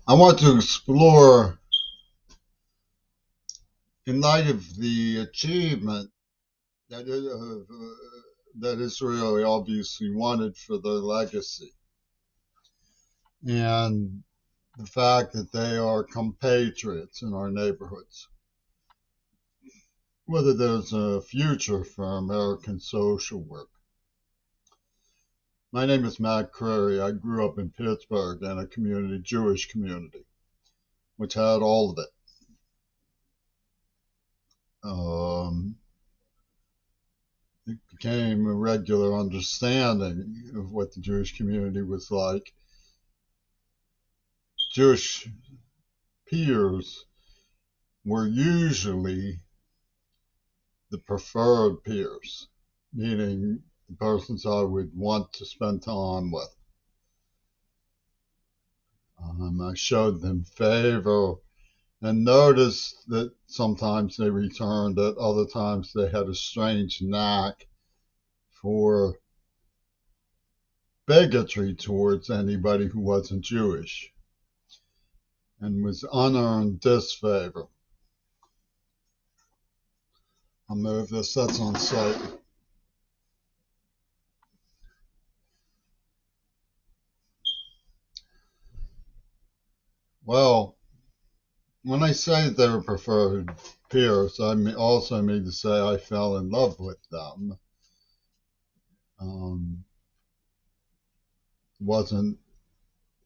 I want to explore, in light of the achievement that, that Israel obviously wanted for their legacy, and the fact that they are compatriots in our neighborhoods, whether there's a future for American social work. My name is Macabre. I grew up in Pittsburgh in a community, Jewish community, which had all of it. Um, it became a regular understanding of what the Jewish community was like. Jewish peers were usually the preferred peers, meaning the persons I would want to spend time with. I showed them favor and noticed that sometimes they returned, at other times they had a strange knack for bigotry towards anybody who wasn't Jewish and was unearned disfavor. I'll move this, that's on site. Well, when I say they were preferred peers, I also mean to say I fell in love with them. It wasn't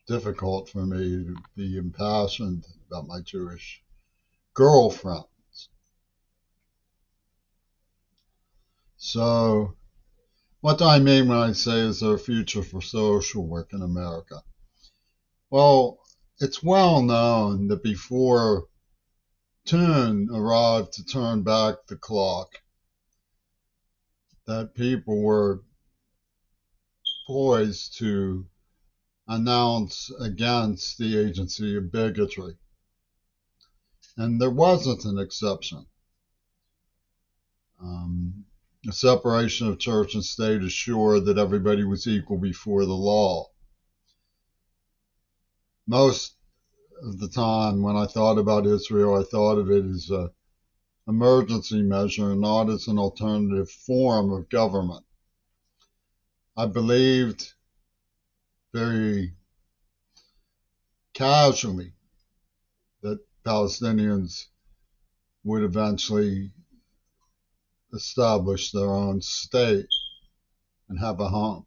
difficult for me to be impassioned about my Jewish girlfriends. So, what do I mean when I say is there a future for social work in America? Well, it's well known that before Tune arrived to turn back the clock, that people were poised to announce against the agency of bigotry. And there wasn't an exception. The separation of church and state assured that everybody was equal before the law. Most of the time when I thought about Israel, I thought of it as an emergency measure, not as an alternative form of government. I believed very casually that Palestinians would eventually establish their own state and have a home.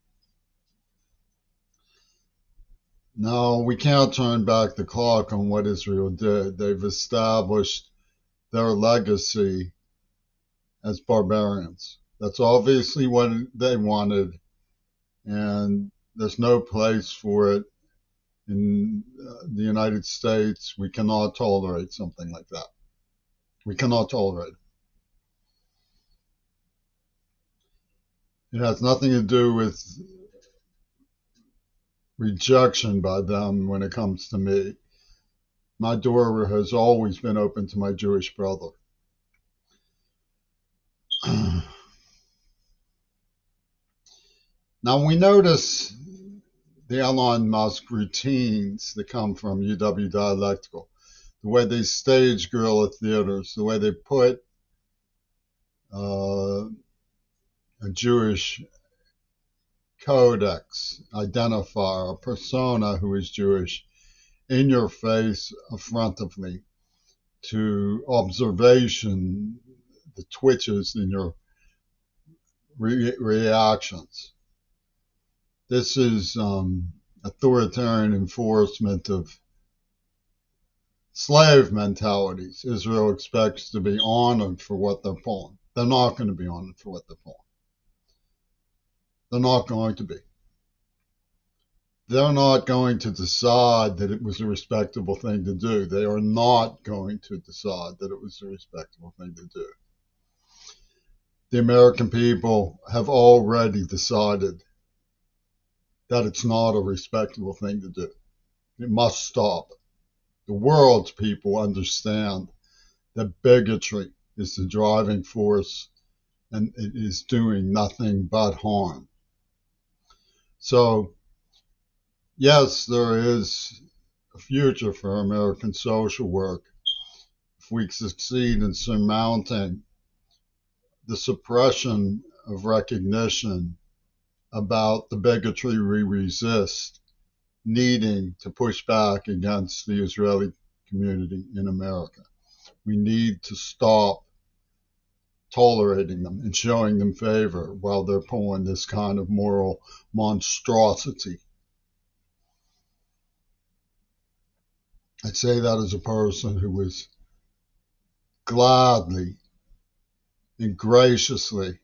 No, we can't turn back the clock on what Israel did. They've established their legacy as barbarians. That's obviously what they wanted, and there's no place for it in the United States. We cannot tolerate something like that. We cannot tolerate it. It has nothing to do with rejection by them when it comes to me. My door has always been open to my Jewish brother. Now we notice the Elon Musk routines that come from UW Dialectical, the way they stage guerrilla theaters, the way they put a Jewish codex, identifier, a persona who is Jewish in your face, affrontively, to observation, the twitches in your reactions. This is authoritarian enforcement of slave mentalities. Israel expects to be honored for what they're pulling. They're not going to be honored for what they're pulling. They're not going to be. They're not going to decide that it was a respectable thing to do. They are not going to decide that it was a respectable thing to do. The American people have already decided that it's not a respectable thing to do. It must stop. The world's people understand that bigotry is the driving force and it is doing nothing but harm. So, yes, there is a future for American social work if we succeed in surmounting the suppression of recognition about the bigotry we resist, needing to push back against the Israeli community in America. We need to stop tolerating them and showing them favor while they're pulling this kind of moral monstrosity. I say that as a person who was gladly and graciously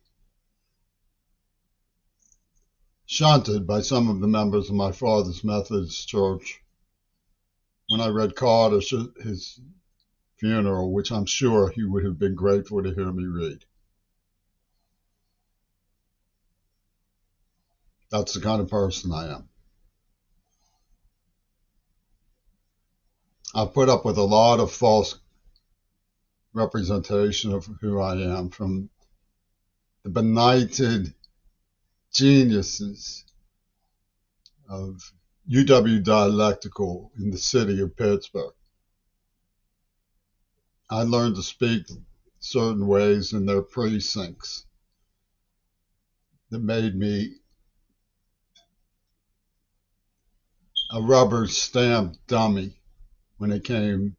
shunted by some of the members of my father's Methodist church when I read Carter's his funeral, which I'm sure he would have been grateful to hear me read. That's the kind of person I am. I've put up with a lot of false representation of who I am from the benighted geniuses of UW Dialectical in the city of Pittsburgh. I learned to speak certain ways in their precincts that made me a rubber stamp dummy when it came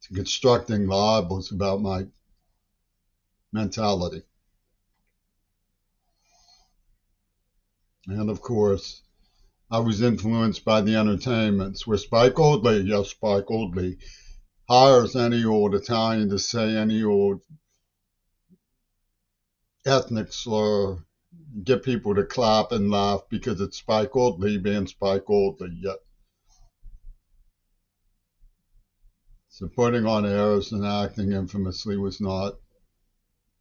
to constructing libels about my mentality. And of course, I was influenced by the entertainments where Spike Oldley, yes, Spike Oldley, hires any old Italian to say any old ethnic slur, get people to clap and laugh because it's Spike Oldley being Spike Oldley. Yet. So putting on airs and acting infamously was not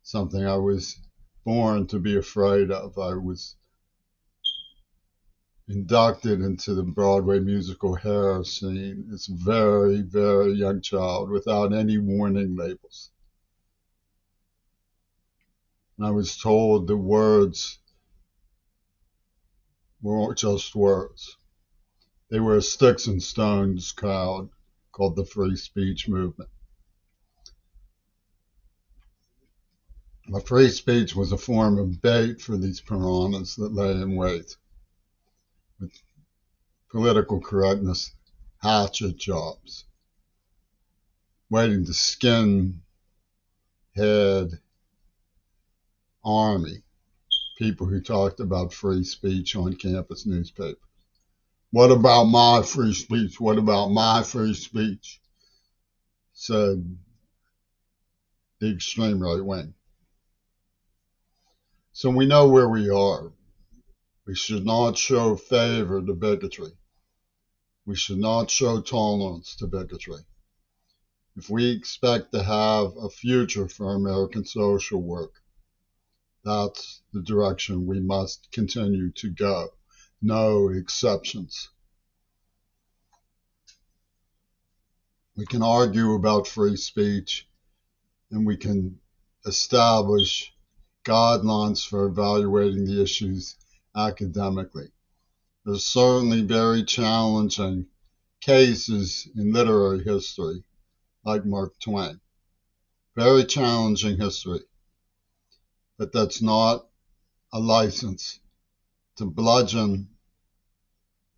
something I was born to be afraid of. I was inducted into the Broadway musical Hair scene as a very, very young child without any warning labels. And I was told the words weren't just words. They were a sticks and stones crowd called the free speech movement. But free speech was a form of bait for these piranhas that lay in wait with political correctness hatchet jobs, waiting to skin head army people who talked about free speech on campus newspapers. What about my free speech? What about my free speech? Said the extreme right wing. So we know where we are. We should not show favor to bigotry. We should not show tolerance to bigotry. If we expect to have a future for American social work, that's the direction we must continue to go. No exceptions. We can argue about free speech and we can establish guidelines for evaluating the issues academically. There's certainly very challenging cases in literary history, like Mark Twain. Very challenging history. But that's not a license to bludgeon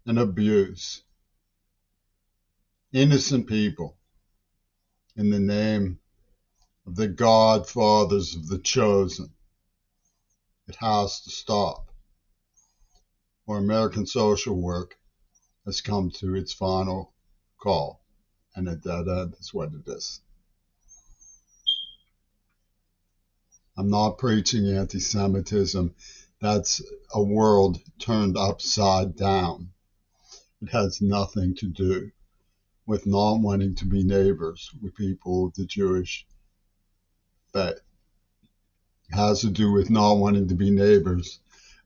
and abuse innocent people in the name of the godfathers of the chosen. It has to stop, or American social work has come to its final call, and a dead end is what it is. I'm not preaching anti-Semitism. That's a world turned upside down. It has nothing to do with not wanting to be neighbors with people of the Jewish faith. It has to do with not wanting to be neighbors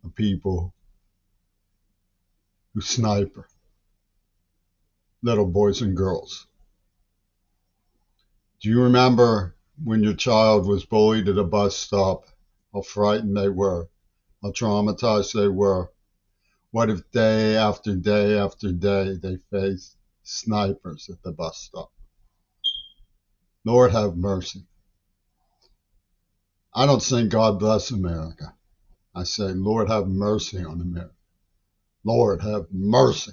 of people who sniper little boys and girls. Do you remember when your child was bullied at a bus stop, how frightened they were, how traumatized they were, What if day after day after day they face snipers at the bus stop? Lord have mercy. I don't sing God bless America. I say, Lord have mercy on America. Lord have mercy.